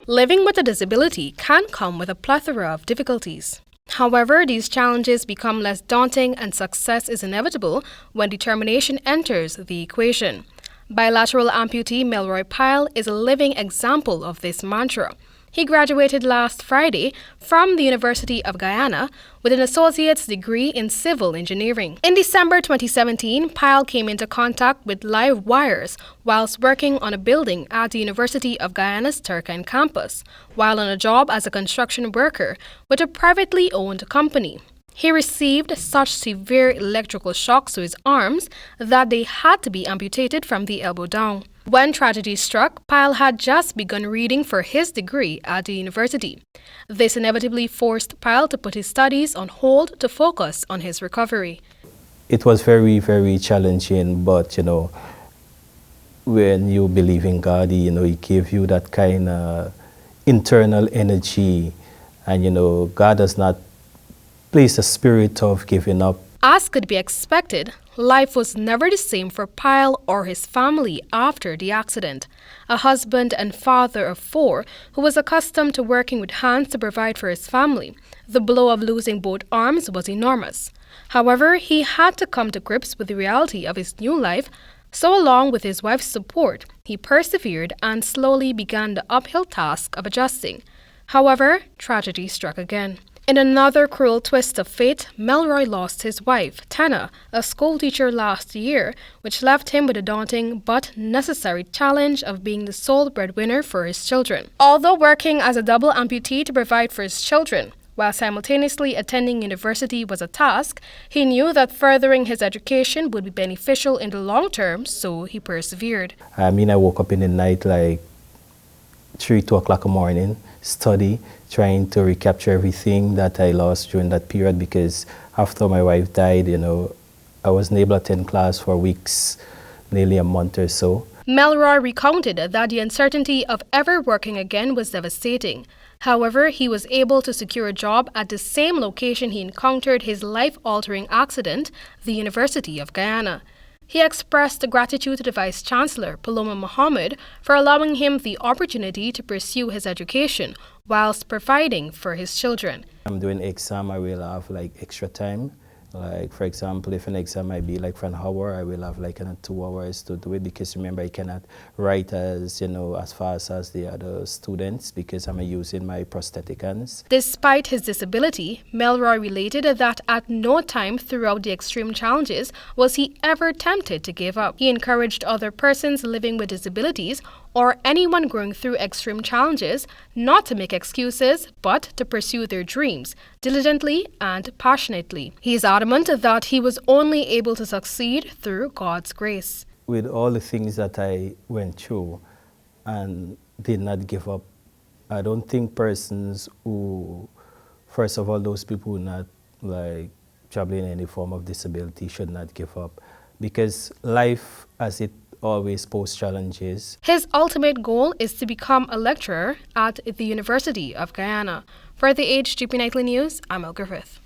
Living with a disability can come with a plethora of difficulties. However, these challenges become less daunting and success is inevitable when determination enters the equation. Bilateral amputee Melroy Pyle is a living example of this mantra. He graduated last Friday from the University of Guyana with an associate's degree in civil engineering. In December 2017, Pyle came into contact with live wires whilst working on a building at the University of Guyana's Turkine campus, while on a job as a construction worker with a privately owned company. He received such severe electrical shocks to his arms that they had to be amputated from the elbow down. When tragedy struck, Pyle had just begun reading for his degree at the university. This inevitably forced Pyle to put his studies on hold to focus on his recovery. It was very, very challenging, but when you believe in God, He gives you that kind of internal energy, and God does not place a spirit of giving up. As could be expected, life was never the same for Pyle or his family after the accident. A husband and father of 4 who was accustomed to working with hands to provide for his family, the blow of losing both arms was enormous. However, he had to come to grips with the reality of his new life, so along with his wife's support, he persevered and slowly began the uphill task of adjusting. However, tragedy struck again. In another cruel twist of fate, Melroy lost his wife, Tana, a schoolteacher last year, which left him with a daunting but necessary challenge of being the sole breadwinner for his children. Although working as a double amputee to provide for his children, while simultaneously attending university was a task, he knew that furthering his education would be beneficial in the long term, so he persevered. I woke up in the night like 2 o'clock in the morning, study, trying to recapture everything that I lost during that period, because after my wife died, I wasn't able to attend class for weeks, nearly a month or so. Melroy recounted that the uncertainty of ever working again was devastating. However, he was able to secure a job at the same location he encountered his life-altering accident, the University of Guyana. He expressed gratitude to the Vice Chancellor, Paloma Mohammed, for allowing him the opportunity to pursue his education whilst providing for his children. I'm doing exam, I will have extra time. Like, for example, if an exam might be for an hour, I will have 2 hours to do it, because remember, I cannot write as fast as the other students because I'm using my prosthetic hands. Despite his disability, Melroy related that at no time throughout the extreme challenges was he ever tempted to give up. He encouraged other persons living with disabilities or anyone going through extreme challenges not to make excuses, but to pursue their dreams diligently and passionately. He is adamant that he was only able to succeed through God's grace. With all the things that I went through and did not give up, I don't think persons who, first of all, those people who not traveling in any form of disability should not give up, because life as it always pose challenges. His ultimate goal is to become a lecturer at the University of Guyana. For the HGP Nightly News, I'm Amel Griffith.